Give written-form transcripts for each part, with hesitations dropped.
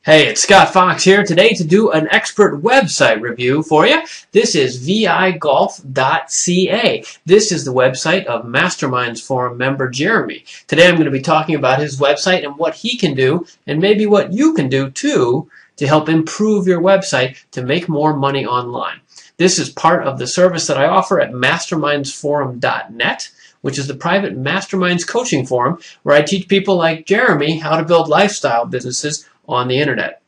Hey, it's Scott Fox here today to do an expert website review for you. This is vigolf.ca. This is the website of Masterminds Forum member Jeremy. Today I'm going to be talking about his website and what he can do, and maybe what you can do too, to help improve your website to make more money online. This is part of the service that I offer at mastermindsforum.net, which is the private masterminds coaching forum where I teach people like Jeremy how to build lifestyle businesses on the internet.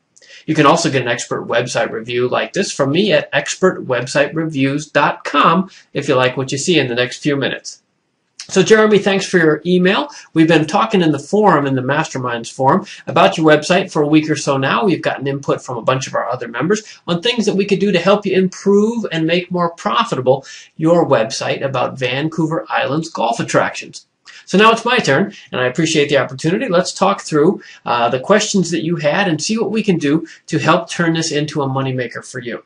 You can also get an expert website review like this from me at expertwebsitereviews.com if you like what you see in the next few minutes. So Jeremy, thanks for your email. We've been talking in the forum, in the Masterminds forum, about your website for a week or so now. We've gotten input from a bunch of our other members on things that we could do to help you improve and make more profitable your website about Vancouver Island's golf attractions. So now it's my turn, and I appreciate the opportunity. Let's talk through the questions that you had and see what we can do to help turn this into a moneymaker for you.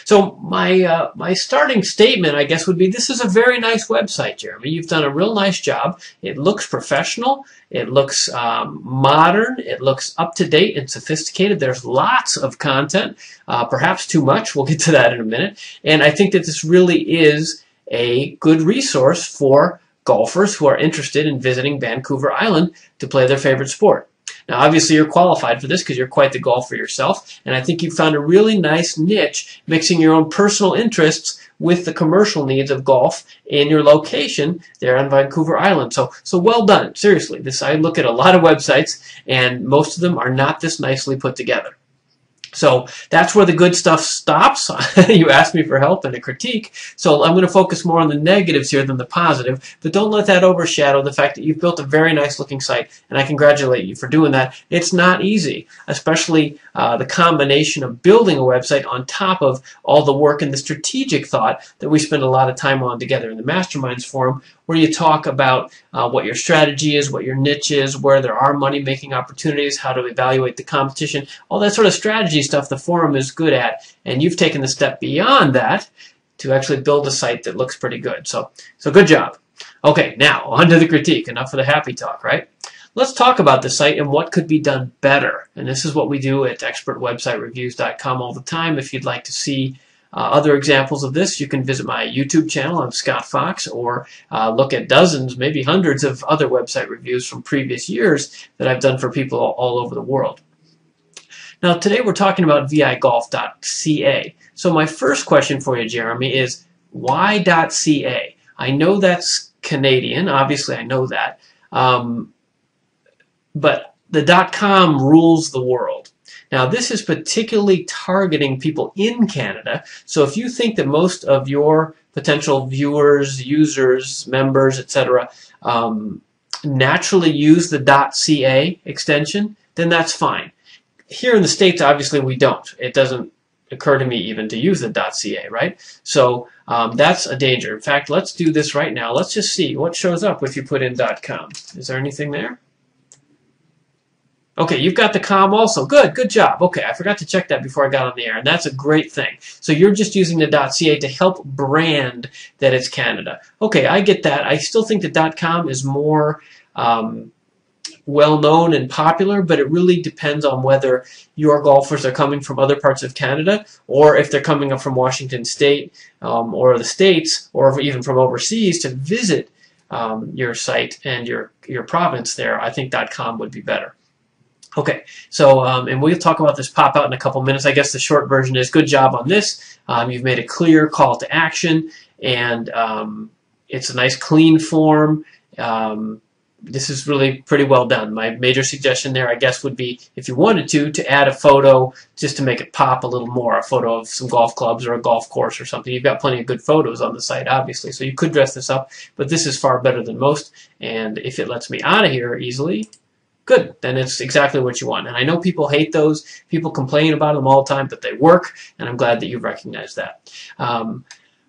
So my starting statement, I guess, would be this is a very nice website, Jeremy. You've done a real nice job. It looks professional. It looks modern. It looks up-to-date and sophisticated. There's lots of content, perhaps too much. We'll get to that in a minute. And I think that this really is a good resource for golfers who are interested in visiting Vancouver Island to play their favorite sport. Now, obviously, you're qualified for this because you're quite the golfer yourself, and I think you've found a really nice niche mixing your own personal interests with the commercial needs of golf in your location there on Vancouver Island. So well done. Seriously, I look at a lot of websites, and most of them are not this nicely put together. So that's where the good stuff stops. You asked me for help and a critique, so I'm going to focus more on the negatives here than the positive, but don't let that overshadow the fact that you've built a very nice looking site, and I congratulate you for doing that. It's not easy, especially the combination of building a website on top of all the work and the strategic thought that we spend a lot of time on together in the Masterminds forum, where you talk about what your strategy is, what your niche is, where there are money-making opportunities, how to evaluate the competition, all that sort of strategy stuff the forum is good at, and you've taken the step beyond that to actually build a site that looks pretty good. So good job. Okay, now on to the critique. Enough of the happy talk, right? Let's talk about the site and what could be done better. And this is what we do at expertwebsitereviews.com all the time. If you'd like to see other examples of this, you can visit my YouTube channel. I'm Scott Fox, or look at dozens, maybe hundreds of other website reviews from previous years that I've done for people all over the world. Now, today we're talking about vigolf.ca. So my first question for you, Jeremy, is why .ca? I know that's Canadian. Obviously, I know that. But the .com rules the world. Now, this is particularly targeting people in Canada. So if you think that most of your potential viewers, users, members, etc., naturally use the .ca extension, then that's fine. Here in the States, obviously, we don't. It doesn't occur to me even to use the .ca, right? So that's a danger. In fact, let's do this right now. Let's just see what shows up if you put in .com. Is there anything there? Okay, you've got the .com also. Good job. Okay, I forgot to check that before I got on the air, and that's a great thing. So you're just using the .ca to help brand that it's Canada. Okay, I get that. I still think the .com is more well-known and popular, but it really depends on whether your golfers are coming from other parts of Canada, or if they're coming up from Washington State or the States, or even from overseas to visit your site and your province there. I think .com would be better. Okay, so and we'll talk about this pop-out in a couple minutes. I guess the short version is good job on this. You've made a clear call to action, and it's a nice clean form. This is really pretty well done. My major suggestion there, I guess, would be, if you wanted to add a photo just to make it pop a little more, a photo of some golf clubs or a golf course or something. You've got plenty of good photos on the site, obviously, so you could dress this up, but this is far better than most, and if it lets me out of here easily, good, then it's exactly what you want. And I know people hate those. People complain about them all the time, but they work, and I'm glad that you recognize that.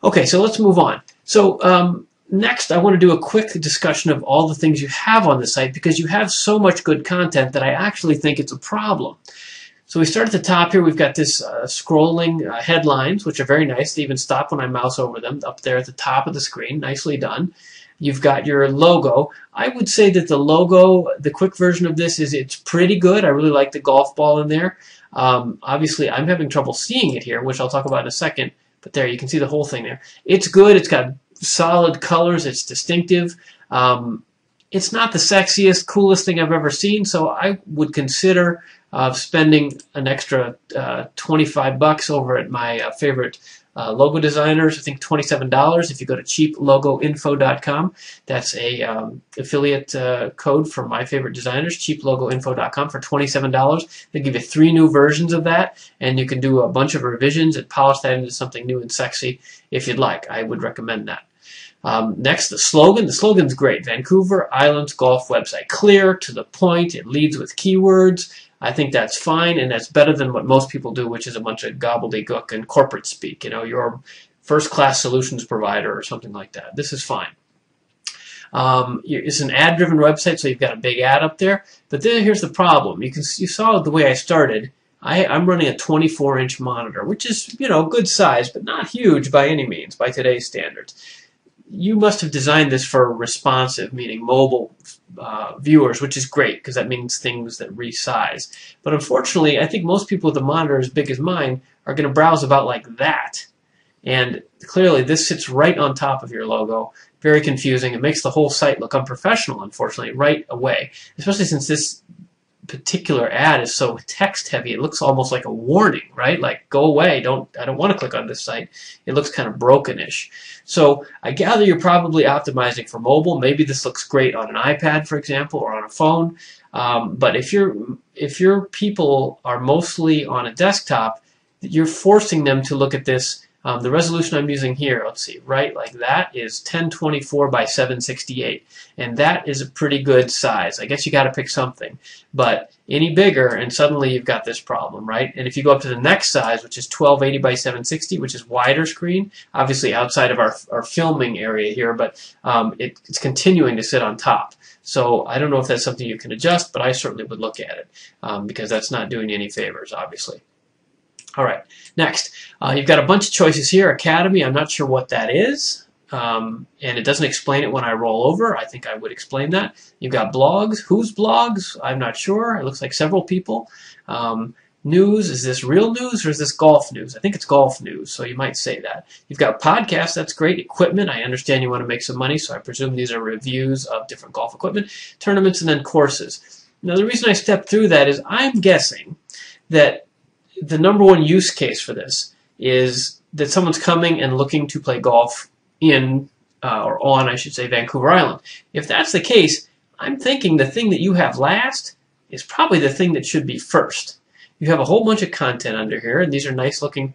Okay, so let's move on. So next, I want to do a quick discussion of all the things you have on the site, because you have so much good content that I actually think it's a problem. So we start at the top here. We've got this scrolling headlines, which are very nice. They even stop when I mouse over them, up there at the top of the screen. Nicely done. You've got your logo. I would say that the logo, the quick version of this is it's pretty good. I really like the golf ball in there. Obviously, I'm having trouble seeing it here, which I'll talk about in a second. But there, you can see the whole thing there. It's good. It's got solid colors. It's distinctive. It's not the sexiest, coolest thing I've ever seen, so I would consider spending an extra $25 over at my favorite logo designers. I think $27 if you go to cheaplogoinfo.com. That's a affiliate code for my favorite designers, cheaplogoinfo.com, for $27. They give you 3 new versions of that, and you can do a bunch of revisions and polish that into something new and sexy if you'd like. I would recommend that. Next, the slogan. The slogan's great. Vancouver Island's golf website. Clear, to the point. It leads with keywords. I think that's fine, and that's better than what most people do, which is a bunch of gobbledygook and corporate speak. You know, your first-class solutions provider or something like that. This is fine. It's an ad-driven website, so you've got a big ad up there. But then here's the problem. You saw the way I started. I'm running a 24-inch monitor, which is, you know, good size, but not huge by any means, by today's standards. You must have designed this for responsive, meaning mobile viewers, which is great because that means things that resize. But unfortunately, I think most people with a monitor as big as mine are going to browse about like that. And clearly, this sits right on top of your logo. Very confusing. It makes the whole site look unprofessional, unfortunately, right away. Especially since this particular ad is so text heavy, it looks almost like a warning, right? Like, go away, I don't want to click on this site. It looks kind of brokenish. So I gather you're probably optimizing for mobile. Maybe this looks great on an iPad, for example, or on a phone. But if your people are mostly on a desktop, you're forcing them to look at this. The resolution I'm using here, let's see, right like that is 1024 by 768, and that is a pretty good size. I guess you got to pick something, but any bigger and suddenly you've got this problem, right? And if you go up to the next size, which is 1280 by 760, which is wider screen, obviously outside of our filming area here, but it's continuing to sit on top. So I don't know if that's something you can adjust, but I certainly would look at it because that's not doing you any favors, obviously. All right, next, you've got a bunch of choices here. Academy, I'm not sure what that is, and it doesn't explain it when I roll over. I think I would explain that. You've got blogs. Whose blogs? I'm not sure. It looks like several people. News, is this real news or is this golf news? I think it's golf news, so you might say that. You've got podcasts. That's great. Equipment, I understand you want to make some money, so I presume these are reviews of different golf equipment. Tournaments, and then courses. Now, the reason I stepped through that is I'm guessing that the number one use case for this is that someone's coming and looking to play golf in, or on, I should say, Vancouver Island. If that's the case, I'm thinking the thing that you have last is probably the thing that should be first. You have a whole bunch of content under here, and these are nice looking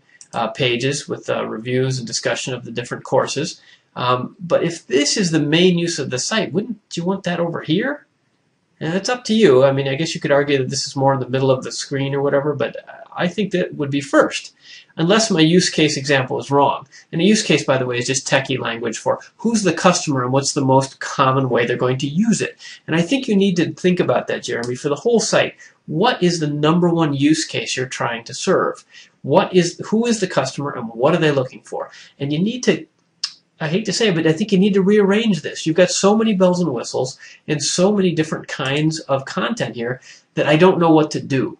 pages with reviews and discussion of the different courses. But if this is the main use of the site, wouldn't you want that over here? And it's up to you. I mean, I guess you could argue that this is more in the middle of the screen or whatever, but I think that would be first, unless my use case example is wrong. And a use case, by the way, is just techie language for who's the customer and what's the most common way they're going to use it. And I think you need to think about that, Jeremy, for the whole site. What is the number one use case you're trying to serve? Who is the customer and what are they looking for? And you need to, I hate to say it, but I think you need to rearrange this. You've got so many bells and whistles and so many different kinds of content here that I don't know what to do.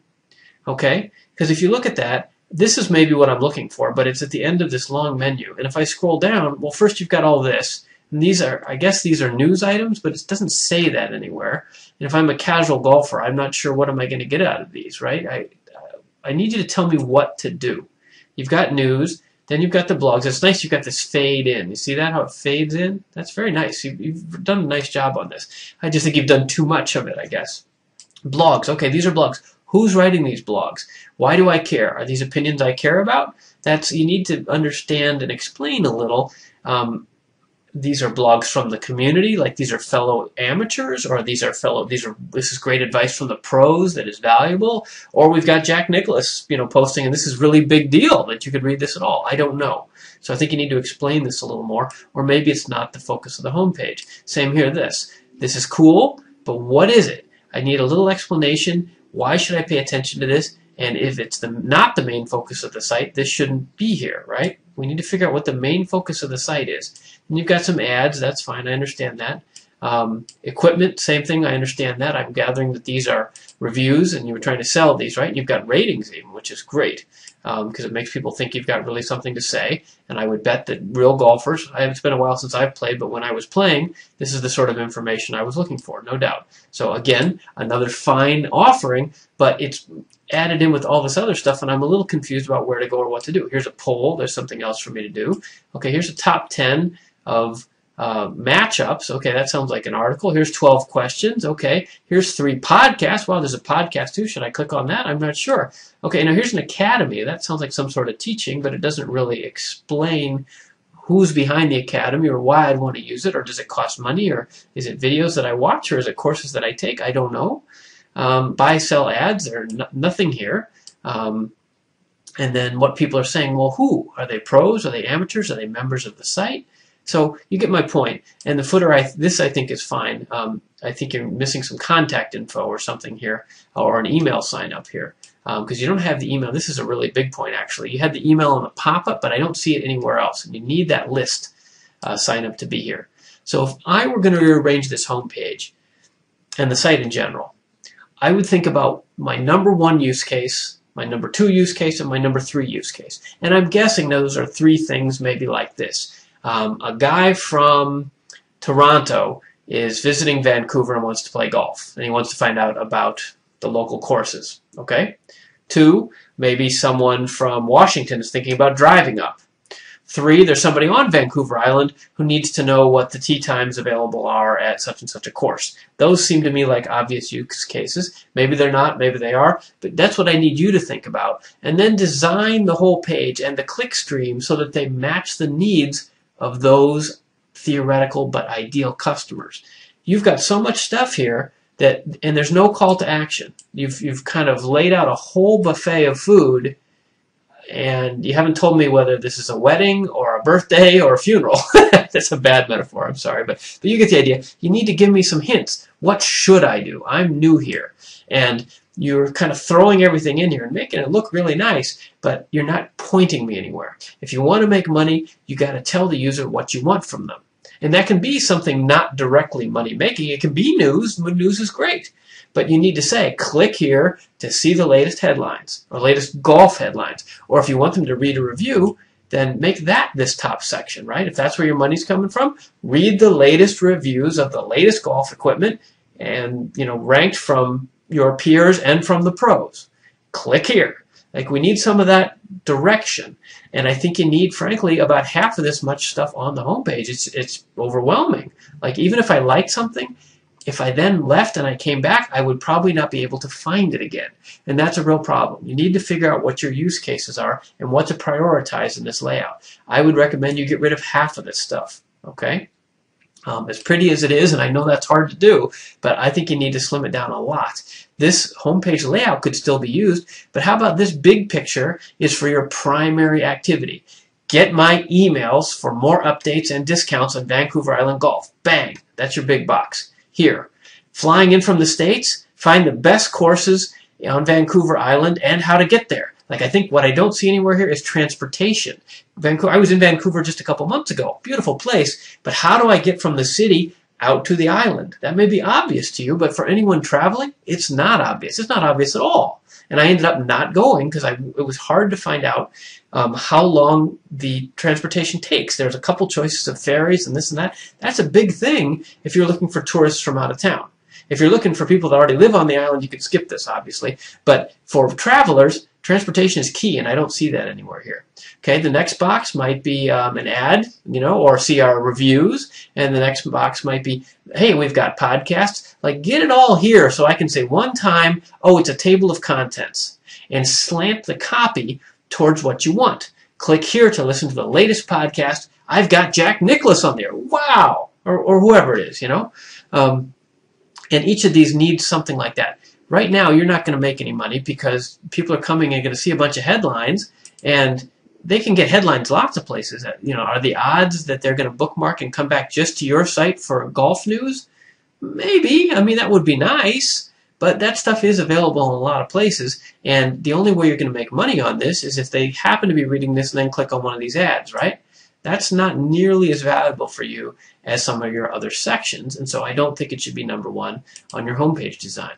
Okay? Because if you look at that, this is maybe what I'm looking for, but it's at the end of this long menu. And if I scroll down, well, first you've got all this. And these are, I guess these are news items, but it doesn't say that anywhere. And if I'm a casual golfer, I'm not sure what am I going to get out of these, right? I need you to tell me what to do. You've got news. Then you've got the blogs. It's nice you've got this fade in. You see that, how it fades in? That's very nice. You've done a nice job on this. I just think you've done too much of it, I guess. Blogs. Okay, these are blogs. Who's writing these blogs? Why do I care? Are these opinions I care about? You need to understand and explain a little. These are blogs from the community, like these are fellow amateurs, or this is great advice from the pros that is valuable, or we've got Jack Nicklaus, posting, and this is really big deal that you could read this at all. I don't know. So I think you need to explain this a little more, or maybe it's not the focus of the homepage. Same here, this is cool, but what is it? I need a little explanation. Why should I pay attention to this? And if it's not the main focus of the site, this shouldn't be here, right? We need to figure out what the main focus of the site is. And you've got some ads. That's fine. I understand that. Equipment, same thing. I understand that. I'm gathering that these are reviews, and you were trying to sell these, right? And you've got ratings even, which is great, because it makes people think you've got really something to say. And I would bet that real golfers, it's been a while since I've played, but when I was playing, this is the sort of information I was looking for, no doubt. So again, another fine offering, but it's added in with all this other stuff, and I'm a little confused about where to go or what to do. Here's a poll. There's something else for me to do. Okay, here's a top 10 of matchups. Okay, that sounds like an article. Here's 12 questions. Okay, here's 3 podcasts. Wow, there's a podcast too. Should I click on that? I'm not sure. Okay, now here's an academy. That sounds like some sort of teaching, but it doesn't really explain who's behind the academy or why I'd want to use it, or does it cost money, or is it videos that I watch, or is it courses that I take? I don't know. Buy, sell ads. There's nothing here. And then what people are saying, well, who? Are they pros? Are they amateurs? Are they members of the site? So you get my point. And the footer, this I think is fine. I think you're missing some contact info or something here, or an email sign up here, because you don't have the email. This is a really big point, actually. You had the email on the pop-up, but I don't see it anywhere else. And you need that list sign up to be here. So if I were going to rearrange this homepage and the site in general, I would think about my number 1 use case, my number 2 use case, and my number 3 use case. And I'm guessing those are 3 things maybe like this. A guy from Toronto is visiting Vancouver and wants to play golf, and he wants to find out about the local courses. Okay? 2, maybe someone from Washington is thinking about driving up. 3, there's somebody on Vancouver Island who needs to know what the tee times available are at such and such a course. Those seem to me like obvious use cases. Maybe they're not, maybe they are, but that's what I need you to think about. And then design the whole page and the click stream so that they match the needs of those theoretical but ideal customers. You've got so much stuff here that, and there's no call to action. You've kind of laid out a whole buffet of food, and you haven't told me whether this is a wedding or a birthday or a funeral. That's a bad metaphor, I'm sorry, but you get the idea. You need to give me some hints. What should I do? I'm new here. And you're kind of throwing everything in here and making it look really nice, but you're not pointing me anywhere. If you want to make money, you got to tell the user what you want from them. And that can be something not directly money-making. It can be news. News is great. But you need to say, click here to see the latest headlines or latest golf headlines. Or if you want them to read a review, then make that this top section, right? If that's where your money's coming from, read the latest reviews of the latest golf equipment and, ranked from your peers and from the pros. Click here. Like, we need some of that direction. And I think you need, frankly, about half of this much stuff on the homepage. It's overwhelming. Like, even if I liked something, if I then left and I came back, I would probably not be able to find it again. And that's a real problem. You need to figure out what your use cases are and what to prioritize in this layout. I would recommend you get rid of half of this stuff, okay? As pretty as it is, and I know that's hard to do, but I think you need to slim it down a lot. This homepage layout could still be used, but how about this big picture is for your primary activity? Get my emails for more updates and discounts on Vancouver Island Golf. Bang! That's your big box. Here. Flying in from the States, find the best courses on Vancouver Island and how to get there. Like, I think what I don't see anywhere here is transportation. I was in Vancouver just a couple months ago. Beautiful place. But how do I get from the city out to the island? That may be obvious to you, but for anyone traveling, it's not obvious. It's not obvious at all. And I ended up not going because it was hard to find out how long the transportation takes. There's a couple choices of ferries and this and that. That's a big thing if you're looking for tourists from out of town. If you're looking for people that already live on the island, you could skip this, obviously. But for travelers, transportation is key, and I don't see that anywhere here. Okay, the next box might be an ad, or see our reviews, and the next box might be, hey, we've got podcasts. Like, get it all here so I can say one time, oh, it's a table of contents, and slant the copy towards what you want. Click here to listen to the latest podcast. I've got Jack Nicklaus on there. Wow! Or whoever it is, And each of these needs something like that. Right now, you're not going to make any money because people are coming and going to see a bunch of headlines, and they can get headlines lots of places. Are the odds that they're going to bookmark and come back just to your site for golf news? Maybe. I mean, that would be nice, but that stuff is available in a lot of places, and the only way you're going to make money on this is if they happen to be reading this and then click on one of these ads, right? that's not nearly as valuable for you as some of your other sections, and so I don't think it should be number one on your homepage design.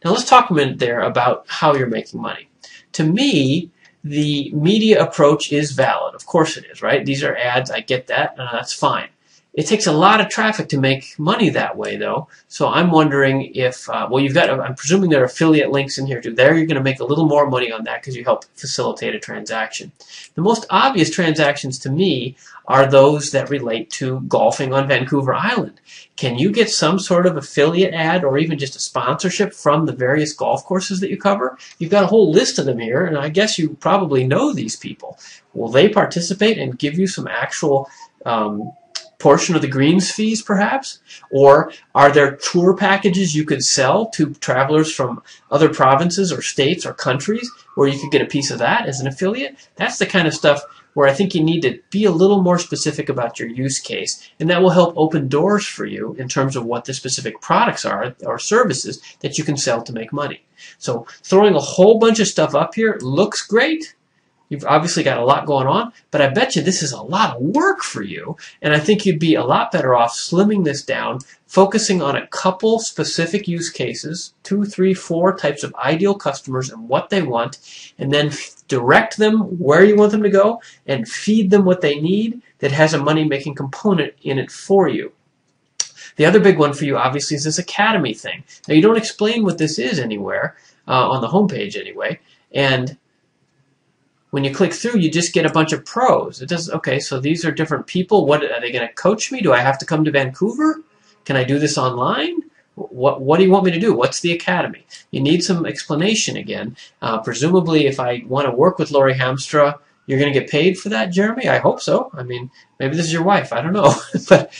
Now let's talk a minute there about how you're making money. To me, the media approach is valid. Of course it is, right? These are ads. I get that. That's fine. It takes a lot of traffic to make money that way, though. So I'm wondering if, well, you've got, I'm presuming there are affiliate links in here too. There you're going to make a little more money on that because you help facilitate a transaction. The most obvious transactions to me are those that relate to golfing on Vancouver Island. Can you get some sort of affiliate ad or even just a sponsorship from the various golf courses that you cover? You've got a whole list of them here, and I guess you probably know these people. Will they participate and give you some actual portion of the greens fees, perhaps? Or are there tour packages you could sell to travelers from other provinces or states or countries where you could get a piece of that as an affiliate? That's the kind of stuff where I think you need to be a little more specific about your use case, and that will help open doors for you in terms of what the specific products are or services that you can sell to make money. So throwing a whole bunch of stuff up here looks great. You've obviously got a lot going on, but I bet you this is a lot of work for you, and I think you'd be a lot better off slimming this down, focusing on a couple specific use cases, 2, 3, 4 types of ideal customers and what they want, and then direct them where you want them to go and feed them what they need that has a money-making component in it for you. The other big one for you, obviously, is this Academy thing. Now, you don't explain what this is anywhere, on the homepage anyway, and when you click through, you just get a bunch of pros. It does, okay, so these are different people. What are they going to coach me? Do I have to come to Vancouver? Can I do this online? What do you want me to do? What's the Academy? You need some explanation again. Presumably, if I want to work with Lori Hamstra, you're going to get paid for that, Jeremy? I hope so. I mean, maybe this is your wife. I don't know. But,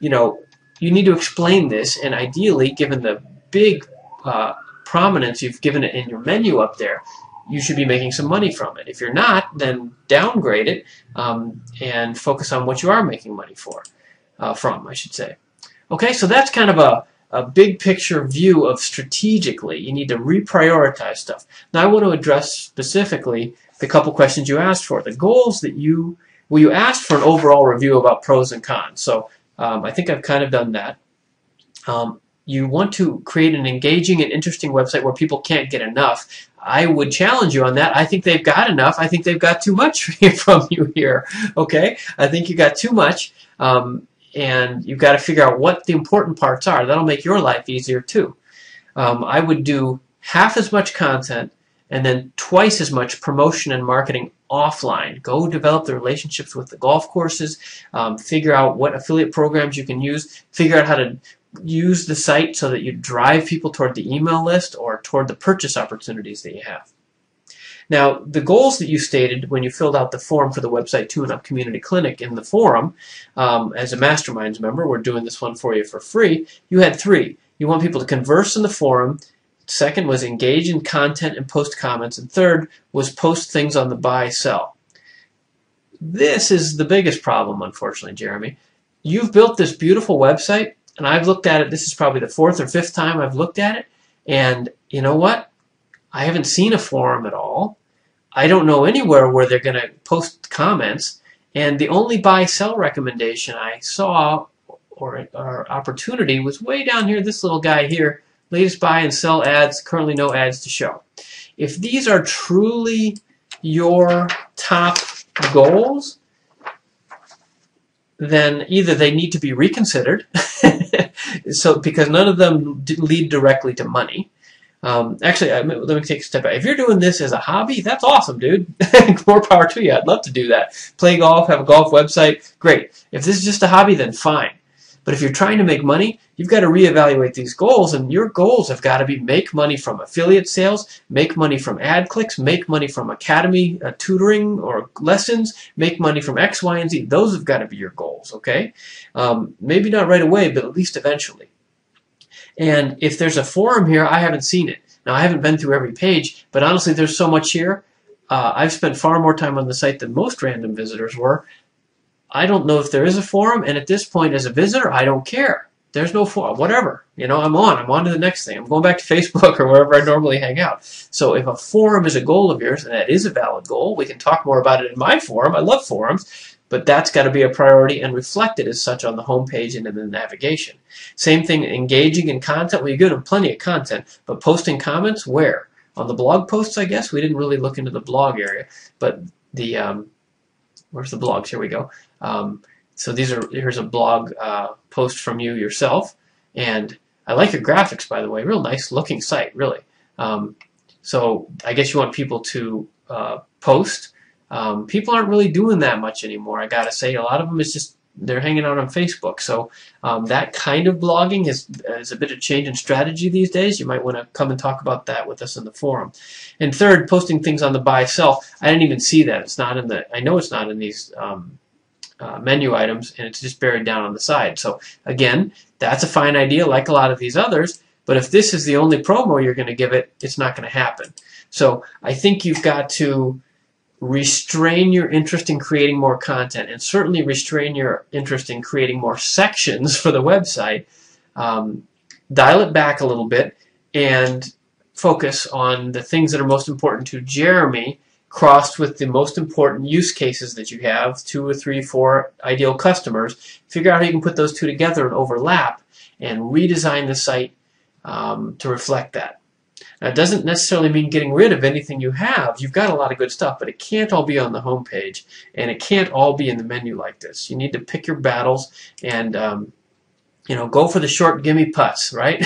you know, you need to explain this, and ideally, given the big prominence you've given it in your menu up there, you should be making some money from it. If you're not, then downgrade it and focus on what you are making money from, I should say. Okay, so that's kind of a big picture view of strategically. You need to reprioritize stuff. Now I want to address specifically the couple questions you asked for. The goals that you asked for an overall review about pros and cons. So I think I've kind of done that. You want to create an engaging and interesting website where people can't get enough. I would challenge you on that. I think they've got enough. I think they've got too much from you here. Okay? I think you got too much, and you've got to figure out what the important parts are. That'll make your life easier too. I would do half as much content and then twice as much promotion and marketing offline. Go develop the relationships with the golf courses, figure out what affiliate programs you can use, figure out how to use the site so that you drive people toward the email list or toward the purchase opportunities that you have. Now, the goals that you stated when you filled out the form for the website Tune-Up Community Clinic in the forum, as a Masterminds member, we're doing this one for you for free, you had 3. You want people to converse in the forum. Second was engage in content and post comments. And third was post things on the buy-sell. This is the biggest problem, unfortunately, Jeremy. You've built this beautiful website, and I've looked at it. This is probably the 4th or 5th time I've looked at it. And you know what? I haven't seen a forum at all. I don't know anywhere where they're going to post comments. And the only buy-sell recommendation I saw or opportunity was way down here, this little guy here, latest buy and sell ads, currently no ads to show. If these are truly your top goals, then either they need to be reconsidered, so because none of them lead directly to money. Actually, let me take a step back. If you're doing this as a hobby, that's awesome, dude. More power to you. I'd love to do that. Play golf, have a golf website, great. If this is just a hobby, then fine. But if you're trying to make money, you've got to reevaluate these goals, and your goals have got to be make money from affiliate sales, make money from ad clicks, make money from academy tutoring or lessons, make money from X, Y, and Z. Those have got to be your goals, okay? Maybe not right away, but at least eventually. And if there's a forum here, I haven't seen it. Now, I haven't been through every page, but honestly, there's so much here. I've spent far more time on the site than most random visitors were. I don't know if there is a forum, and at this point, as a visitor, I don't care. There's no forum, whatever. You know, I'm on to the next thing. I'm going back to Facebook or wherever I normally hang out. So if a forum is a goal of yours, and that is a valid goal, we can talk more about it in my forum. I love forums. but that's got to be a priority and reflected as such on the home page and in the navigation. Same thing, engaging in content. Well, you're giving them plenty of content, but posting comments where? On the blog posts, I guess. We didn't really look into the blog area, but the where's the blogs? Here we go. So here's a blog post from you yourself, and I like your graphics, by the way. Real nice looking site, really. So I guess you want people to post. People aren't really doing that much anymore, I gotta say. A lot of them is just they're hanging out on Facebook. So that kind of blogging is a bit of change in strategy these days. You might want to come and talk about that with us in the forum. And third, posting things on the buy sell. I didn't even see that. It's not in the. I know it's not in these menu items, and it's just buried down on the side. So again, that's a fine idea, like a lot of these others. But if this is the only promo you're going to give it, it's not going to happen. So I think you've got to restrain your interest in creating more content, and certainly restrain your interest in creating more sections for the website. Dial it back a little bit and focus on the things that are most important to Jeremy, crossed with the most important use cases that you have, 2 or 3, 4 ideal customers. Figure out how you can put those two together and overlap and redesign the site to reflect that. Now, it doesn't necessarily mean getting rid of anything you have. You've got a lot of good stuff, but it can't all be on the home page, and it can't all be in the menu like this. You need to pick your battles and go for the short gimme putts, right?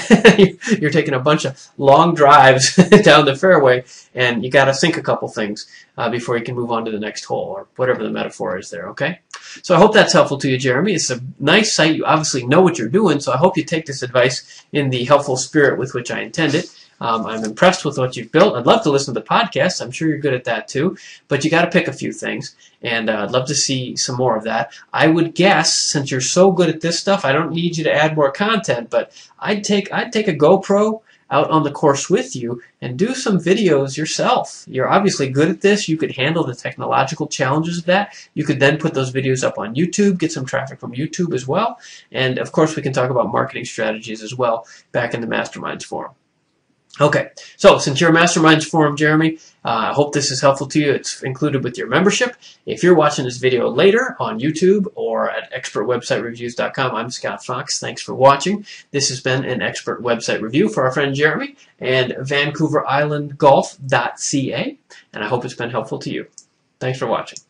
You're taking a bunch of long drives down the fairway, and you got to think a couple things before you can move on to the next hole, or whatever the metaphor is there, okay? So I hope that's helpful to you, Jeremy. It's a nice site. You obviously know what you're doing, so I hope you take this advice in the helpful spirit with which I intend it. I'm impressed with what you've built. I'd love to listen to the podcast. I'm sure you're good at that too. But you got to pick a few things, and I'd love to see some more of that. I would guess, since you're so good at this stuff, I don't need you to add more content, but I'd take a GoPro out on the course with you and do some videos yourself. You're obviously good at this. You could handle the technological challenges of that. You could then put those videos up on YouTube, get some traffic from YouTube as well. And of course, we can talk about marketing strategies as well back in the Masterminds forum. Okay, so since you're a Masterminds forum, Jeremy, I hope this is helpful to you. It's included with your membership. If you're watching this video later on YouTube or at expertwebsitereviews.com, I'm Scott Fox. Thanks for watching. This has been an expert website review for our friend Jeremy and VancouverIslandGolf.ca, and I hope it's been helpful to you. Thanks for watching.